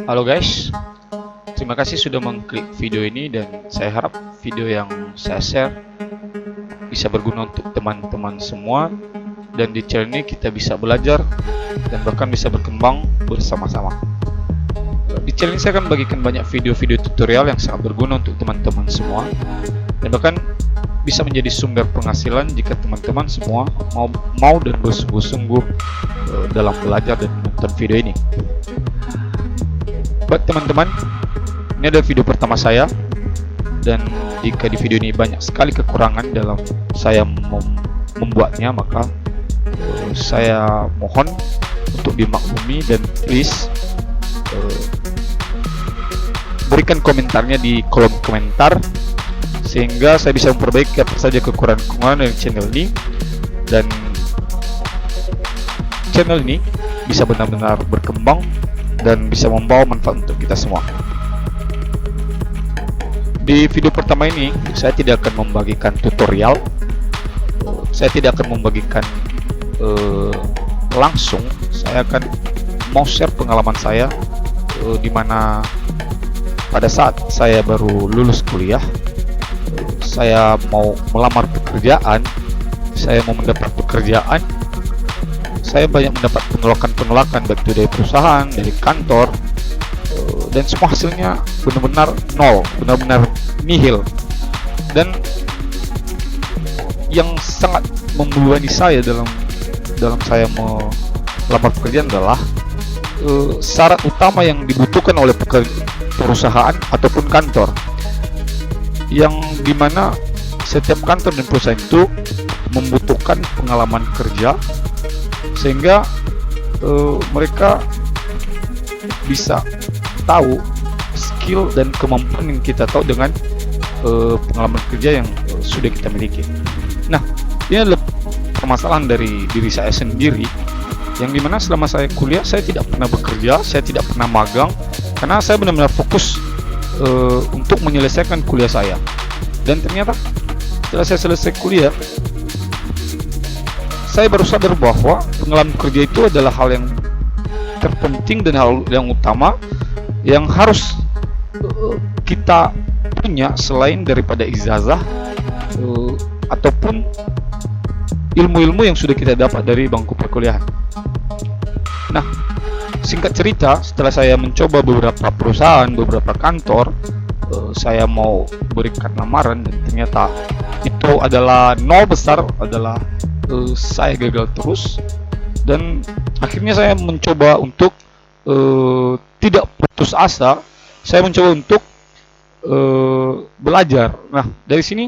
Halo guys, terima kasih sudah mengklik video ini dan saya harap video yang saya share bisa berguna untuk teman-teman semua, dan di channel ini kita bisa belajar dan bahkan bisa berkembang bersama-sama. Di channel ini saya akan bagikan banyak video-video tutorial yang sangat berguna untuk teman-teman semua, dan bahkan bisa menjadi sumber penghasilan jika teman-teman semua mau dan bersungguh-sungguh dalam belajar dan menonton video ini. Buat teman-teman, ini adalah video pertama saya, dan jika di video ini banyak sekali kekurangan dalam saya membuatnya, maka saya mohon untuk dimaklumi dan please berikan komentarnya di kolom komentar sehingga saya bisa memperbaiki apa saja kekurangan dari channel ini, dan channel ini bisa benar-benar berkembang dan bisa membawa manfaat untuk kita semua. Di video pertama ini saya tidak akan membagikan tutorial, saya tidak akan membagikan langsung. Saya akan mau share pengalaman saya, di mana pada saat saya baru lulus kuliah, saya mau melamar pekerjaan, saya mau mendapat pekerjaan, saya banyak mendapat penolakan baik itu dari perusahaan, dari kantor, dan semua hasilnya benar-benar nol, benar-benar nihil. Dan yang sangat membebani saya dalam saya melamar pekerjaan adalah syarat utama yang dibutuhkan oleh perusahaan ataupun kantor, yang dimana setiap kantor dan perusahaan itu membutuhkan pengalaman kerja sehingga mereka bisa tahu skill dan kemampuan yang kita tahu dengan pengalaman kerja yang sudah kita miliki. Nah, ini adalah permasalahan dari diri saya sendiri, yang dimana selama saya kuliah saya tidak pernah bekerja, saya tidak pernah magang, karena saya benar-benar fokus untuk menyelesaikan kuliah saya. Dan ternyata setelah saya selesai kuliah, saya baru sadar bahwa pengalaman kerja itu adalah hal yang terpenting dan hal yang utama yang harus kita punya selain daripada ijazah ataupun ilmu-ilmu yang sudah kita dapat dari bangku perkuliahan. Nah, singkat cerita, setelah saya mencoba beberapa perusahaan, beberapa kantor, saya mau berikan lamaran dan ternyata itu adalah nol besar, adalah saya gagal terus, dan akhirnya saya mencoba untuk tidak putus asa. Saya mencoba untuk belajar. Nah, dari sini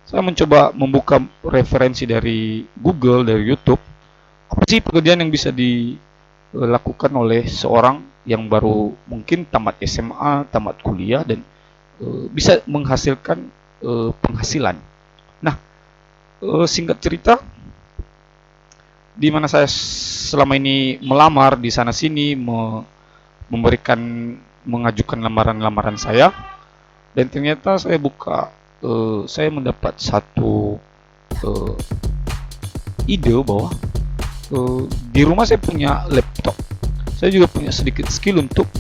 saya mencoba membuka referensi dari Google, dari YouTube. Apa sih pekerjaan yang bisa dilakukan oleh seorang yang baru mungkin tamat SMA, tamat kuliah, dan bisa menghasilkan penghasilan. Nah, singkat cerita, di mana saya selama ini melamar di sana sini, mengajukan lamaran saya, dan ternyata saya mendapat satu ide bahwa di rumah saya punya laptop, saya juga punya sedikit skill untuk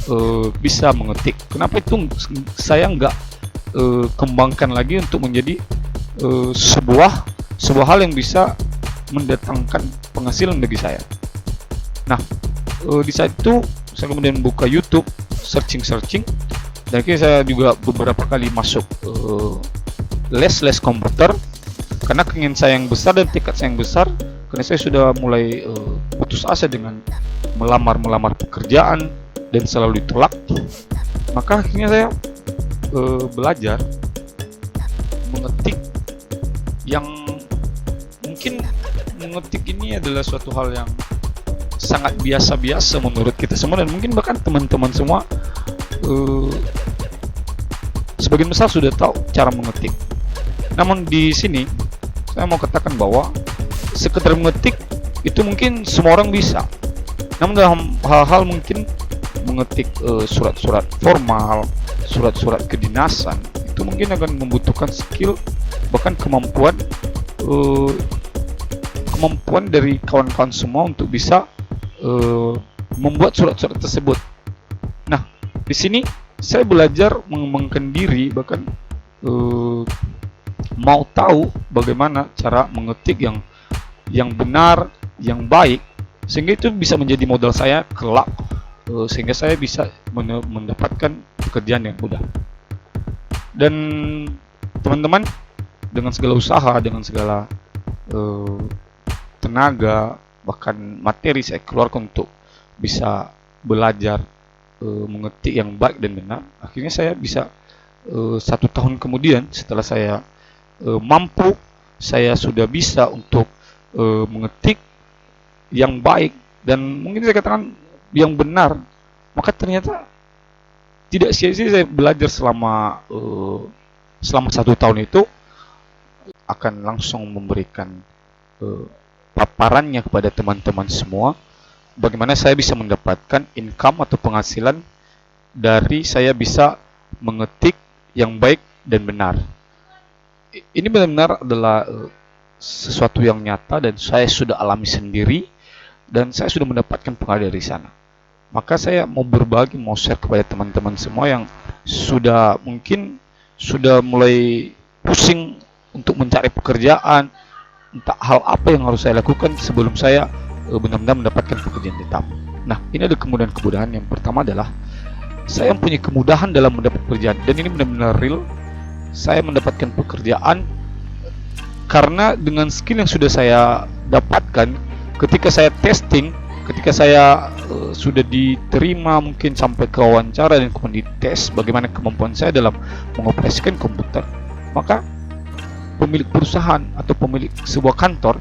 bisa mengetik. Kenapa itu saya nggak kembangkan lagi untuk menjadi sebuah hal yang bisa mendatangkan penghasilan bagi saya. Nah, di saat itu saya kemudian buka YouTube, searching, dan akhirnya saya juga beberapa kali masuk les komputer, karena keinginan saya yang besar dan tekad saya yang besar, karena saya sudah mulai putus asa dengan melamar pekerjaan dan selalu ditolak. Maka akhirnya saya belajar mengetik, yang mungkin mengetik ini adalah suatu hal yang sangat biasa-biasa menurut kita semua, dan mungkin bahkan teman-teman semua sebagian besar sudah tahu cara mengetik. Namun di sini saya mau katakan bahwa sekedar mengetik itu mungkin semua orang bisa. Namun dalam hal-hal mungkin mengetik surat-surat formal, surat-surat kedinasan, itu mungkin akan membutuhkan skill, bahkan kemampuan dari kawan-kawan semua untuk bisa membuat surat-surat tersebut. Nah, Di sini saya belajar mengembangkan diri, bahkan mau tahu bagaimana cara mengetik yang benar, yang baik, sehingga itu bisa menjadi modal saya kelak, sehingga saya bisa mendapatkan pekerjaan yang mudah. Dan teman-teman, dengan segala usaha, dengan segala tenaga, bahkan materi saya keluarkan untuk bisa belajar mengetik yang baik dan benar, akhirnya saya bisa 1 tahun kemudian setelah saya mampu, saya sudah bisa untuk mengetik yang baik dan mungkin saya katakan yang benar, maka ternyata tidak sia-sia saya belajar selama 1 tahun itu, akan langsung memberikan paparannya kepada teman-teman semua, bagaimana saya bisa mendapatkan income atau penghasilan dari saya bisa mengetik yang baik dan benar. Ini benar-benar adalah sesuatu yang nyata dan saya sudah alami sendiri dan saya sudah mendapatkan pengaruh dari sana. Maka saya mau berbagi, mau share kepada teman-teman semua yang mungkin sudah mulai pusing untuk mencari pekerjaan, entah hal apa yang harus saya lakukan sebelum saya benar-benar mendapatkan pekerjaan tetap. Nah, ini ada kemudahan-kemudahan. Yang pertama adalah saya mempunyai kemudahan dalam mendapat pekerjaan, dan ini benar-benar real. Saya mendapatkan pekerjaan karena dengan skill yang sudah saya dapatkan ketika saya testing, ketika saya sudah diterima mungkin sampai ke wawancara dan kemudian dites bagaimana kemampuan saya dalam mengoperasikan komputer, maka pemilik perusahaan atau pemilik sebuah kantor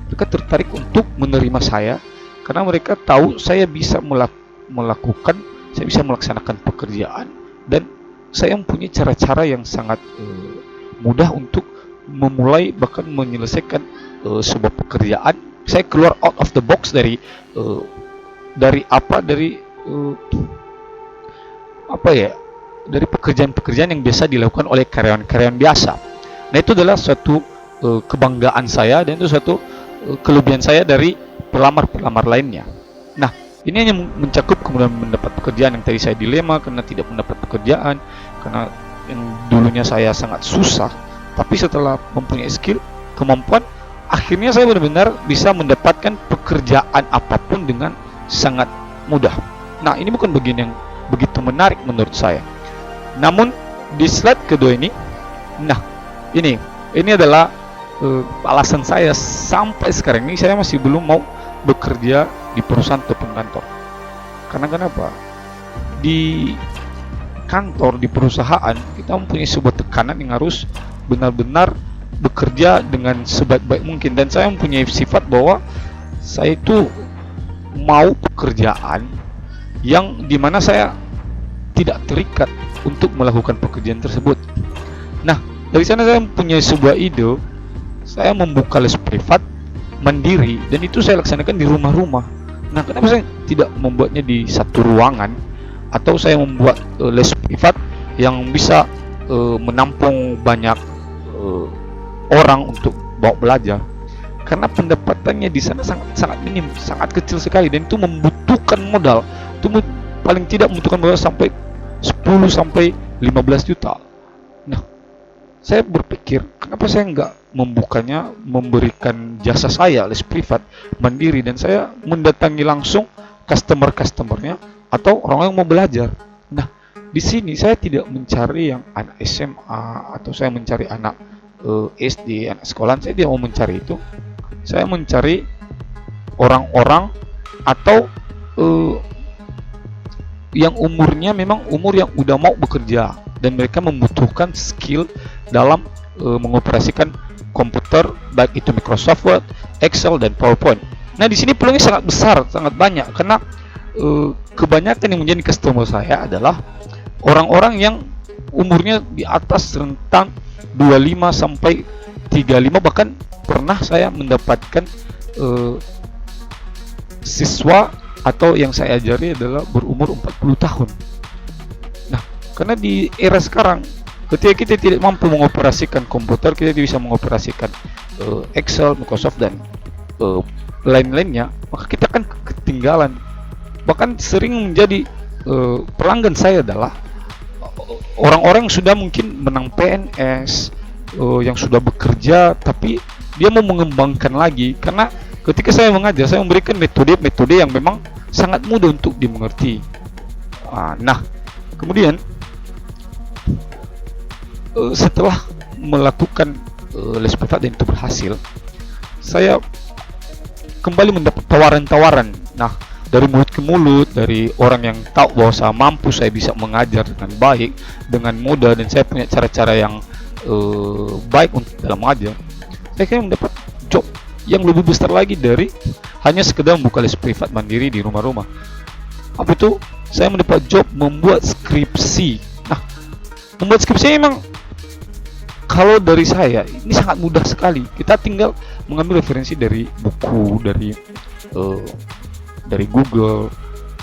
mereka tertarik untuk menerima saya karena mereka tahu saya bisa melakukan, saya bisa melaksanakan pekerjaan dan saya mempunyai cara-cara yang sangat mudah untuk memulai bahkan menyelesaikan sebuah pekerjaan. Saya keluar out of the box dari pekerjaan-pekerjaan yang biasa dilakukan oleh karyawan-karyawan biasa. Nah, itu adalah suatu kebanggaan saya dan itu suatu kelebihan saya dari pelamar-pelamar lainnya. Nah, ini hanya mencakup kemudian mendapat pekerjaan yang tadi saya dilema karena tidak mendapat pekerjaan, karena yang dulunya saya sangat susah, tapi setelah mempunyai skill, kemampuan, akhirnya saya benar-benar bisa mendapatkan pekerjaan apapun dengan sangat mudah. Nah, ini bukan bagian yang begitu menarik menurut saya. Namun di slide kedua ini, nah ini adalah alasan saya sampai sekarang ini saya masih belum mau bekerja di perusahaan ataupun kantor. Karena kenapa? Di kantor, di perusahaan, kita mempunyai sebuah tekanan yang harus benar-benar bekerja dengan sebaik-baik mungkin, dan saya mempunyai sifat bahwa saya itu mau pekerjaan yang dimana saya tidak terikat untuk melakukan pekerjaan tersebut. Nah, dari sana saya mempunyai sebuah ide, saya membuka les privat mandiri dan itu saya laksanakan di rumah-rumah. Nah, kenapa saya tidak membuatnya di satu ruangan atau saya membuat les privat yang bisa menampung banyak orang untuk bawa belajar? Karena pendapatannya di sana sangat minim, sangat kecil sekali, dan itu membutuhkan modal. Itu paling tidak membutuhkan modal sampai 10 sampai 15 juta. Nah, saya berpikir kenapa saya nggak membukanya, memberikan jasa saya les privat mandiri dan saya mendatangi langsung customer-customernya atau orang yang mau belajar. Nah, di sini saya tidak mencari yang anak SMA atau saya mencari anak SD, anak sekolahan. Saya tidak mau mencari itu. Saya mencari orang-orang atau yang umurnya memang umur yang udah mau bekerja dan mereka membutuhkan skill dalam mengoperasikan komputer, baik itu Microsoft Word, Excel, dan PowerPoint. Nah, di sini peluangnya sangat besar, sangat banyak karena kebanyakan yang menjadi customer saya adalah orang-orang yang umurnya di atas rentang 25 sampai 35, bahkan pernah saya mendapatkan siswa atau yang saya ajari adalah berumur 40 tahun. Nah, karena di era sekarang ketika kita tidak mampu mengoperasikan komputer, kita tidak bisa mengoperasikan Excel, Microsoft, dan lain-lainnya, maka kita akan ketinggalan. Bahkan sering menjadi pelanggan saya adalah orang-orang yang sudah mungkin menang PNS, yang sudah bekerja, tapi dia mau mengembangkan lagi. Karena ketika saya mengajar, saya memberikan metode-metode yang memang sangat mudah untuk dimengerti. Nah, kemudian setelah melakukan les privat dan itu berhasil, saya kembali mendapat tawaran-tawaran. Nah, dari mulut ke mulut, dari orang yang tahu bahwa saya mampu, saya bisa mengajar dengan baik, dengan mudah, dan saya punya cara-cara yang baik untuk dalam mengajar. Saya kira mendapat job yang lebih besar lagi dari hanya sekedar membuka les privat mandiri di rumah-rumah. Apa itu? Saya mendapat job membuat skripsi. Nah, membuat skripsi memang kalau dari saya ini sangat mudah sekali. Kita tinggal mengambil referensi dari buku, dari Google.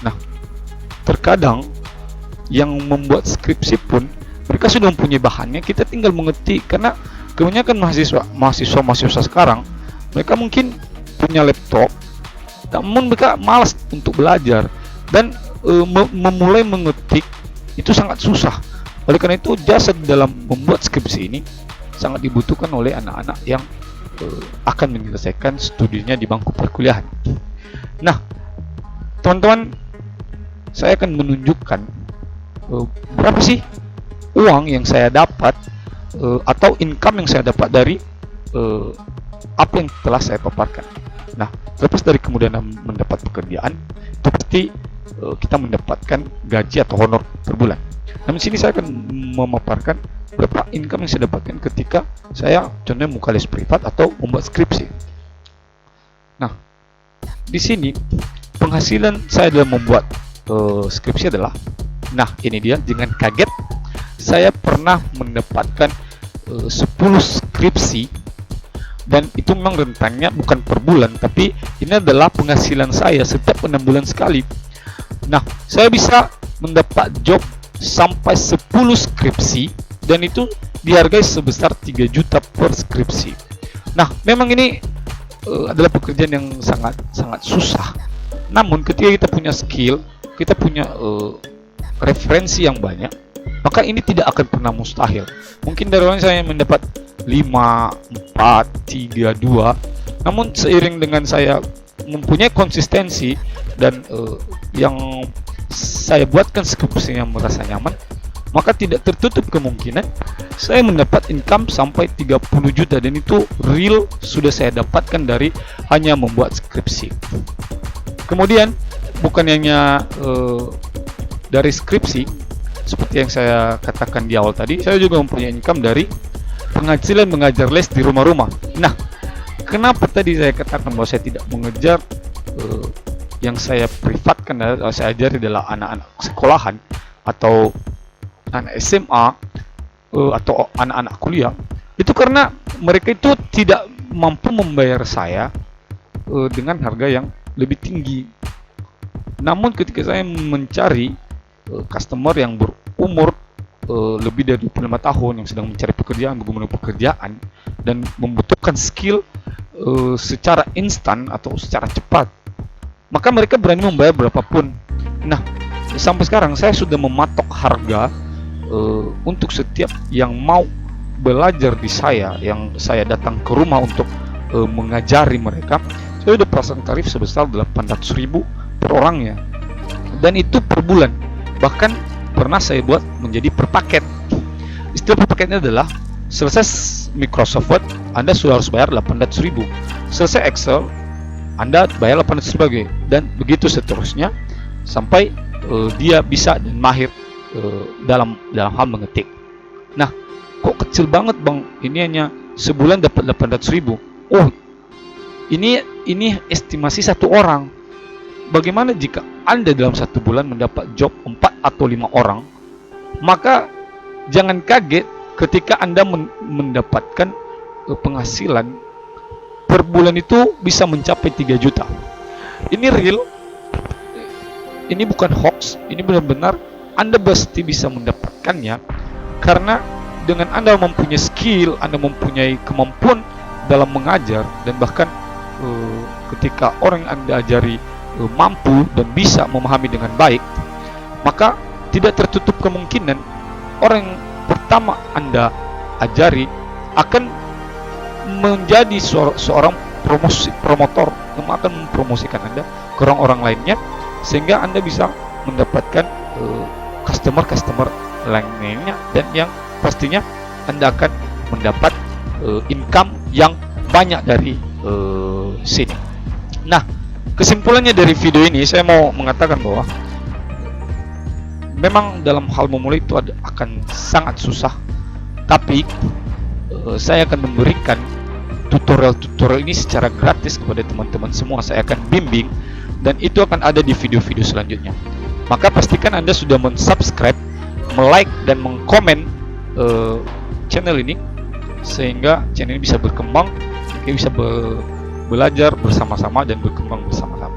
Nah, terkadang yang membuat skripsi pun mereka sudah mempunyai bahannya, kita tinggal mengetik. Karena kebanyakan mahasiswa sekarang, mereka mungkin punya laptop, namun mereka malas untuk belajar, dan memulai mengetik itu sangat susah. Oleh karena itu, jasa dalam membuat skripsi ini sangat dibutuhkan oleh anak-anak yang akan menyelesaikan studinya di bangku perkuliahan. Nah, teman-teman, saya akan menunjukkan berapa sih uang yang saya dapat atau income yang saya dapat dari apa yang telah saya paparkan. Nah, lepas dari kemudian mendapat pekerjaan, itu pasti kita mendapatkan gaji atau honor per bulan. Namun sini saya akan memaparkan berapa income yang saya dapatkan ketika saya contohnya membuka les privat atau membuat skripsi. Nah, di sini penghasilan saya dalam membuat skripsi adalah, nah ini dia, jangan kaget, saya pernah mendapatkan 10 skripsi, dan itu memang rentangnya bukan per bulan, tapi ini adalah penghasilan saya setiap 6 bulan sekali. Nah, saya bisa mendapat job sampai 10 skripsi, dan itu dihargai sebesar 3 juta per skripsi. Nah, memang ini adalah pekerjaan yang sangat susah. Namun ketika kita punya skill, kita punya referensi yang banyak, maka ini tidak akan pernah mustahil. Mungkin dari orang saya mendapat 5, 4, 3, 2, namun seiring dengan saya mempunyai konsistensi dan yang saya buatkan skripsinya merasa nyaman, maka tidak tertutup kemungkinan saya mendapat income sampai 30 juta, dan itu real sudah saya dapatkan dari hanya membuat skripsi. Kemudian bukan hanya dari skripsi, seperti yang saya katakan di awal tadi, saya juga mempunyai income dari penghasilan mengajar les di rumah-rumah. Nah, kenapa tadi saya katakan bahwa saya tidak mengejar yang saya privatkan, saya ajari adalah anak-anak sekolahan atau anak SMA atau anak-anak kuliah? Itu karena mereka itu tidak mampu membayar saya dengan harga yang lebih tinggi. Namun ketika saya mencari customer yang berumur lebih dari 25 tahun yang sedang mencari pekerjaan, bagaimana pekerjaan, dan membutuhkan skill secara instan atau secara cepat, maka mereka berani membayar berapapun. Nah, sampai sekarang saya sudah mematok harga untuk setiap yang mau belajar di saya, yang saya datang ke rumah untuk mengajari mereka. Saya sudah pasang tarif sebesar 800.000 per orangnya, dan itu per bulan. Bahkan pernah saya buat menjadi per paket. Istilah per paketnya adalah selesai Microsoft Word, Anda sudah harus bayar 800.000. Selesai Excel, Anda bayar 800.000 lagi, dan begitu seterusnya sampai dia bisa dan mahir dalam hal mengetik. Nah, kok kecil banget bang? Ini hanya sebulan dapat 800.000. Oh, ini estimasi satu orang. Bagaimana jika Anda dalam satu bulan mendapat job 4 atau 5 orang? Maka jangan kaget ketika Anda mendapatkan penghasilan per bulan itu bisa mencapai 3 juta. Ini real, ini bukan hoax, ini benar-benar Anda pasti bisa mendapatkannya, karena dengan Anda mempunyai skill, Anda mempunyai kemampuan dalam mengajar, dan bahkan ketika orang yang Anda ajari mampu dan bisa memahami dengan baik, maka tidak tertutup kemungkinan orang yang pertama Anda ajari akan menjadi seorang promotor yang akan mempromosikan Anda ke orang-orang lainnya, sehingga Anda bisa mendapatkan customer lainnya, dan yang pastinya Anda akan mendapat income yang banyak dari sini. Nah, kesimpulannya dari video ini saya mau mengatakan bahwa memang dalam hal memulai itu akan sangat susah, tapi saya akan memberikan tutorial ini secara gratis kepada teman-teman semua. Saya akan bimbing, dan itu akan ada di video-video selanjutnya. Maka pastikan Anda sudah mensubscribe, like, dan mengkomen channel ini, sehingga channel ini bisa berkembang, kita bisa belajar bersama-sama dan berkembang bersama-sama.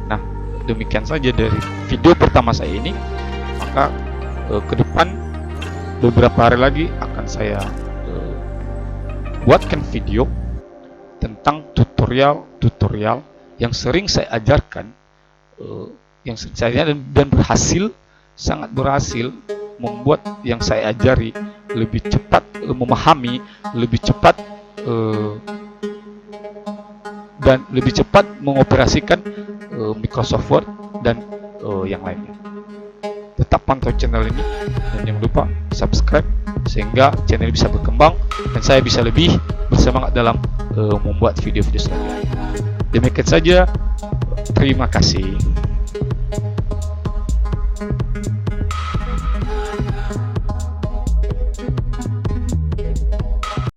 Nah, demikian saja dari video pertama saya ini. Maka ke depan beberapa hari lagi akan saya buatkan video tentang tutorial yang sering saya ajarkan, yang saya dan berhasil, sangat berhasil membuat yang saya ajari lebih cepat memahami, lebih cepat dan lebih cepat mengoperasikan Microsoft Word dan yang lainnya. Tetap pantau channel ini, dan jangan lupa subscribe sehingga channel bisa berkembang dan saya bisa lebih bersemangat dalam membuat video-video selanjutnya. Demikian saja, terima kasih.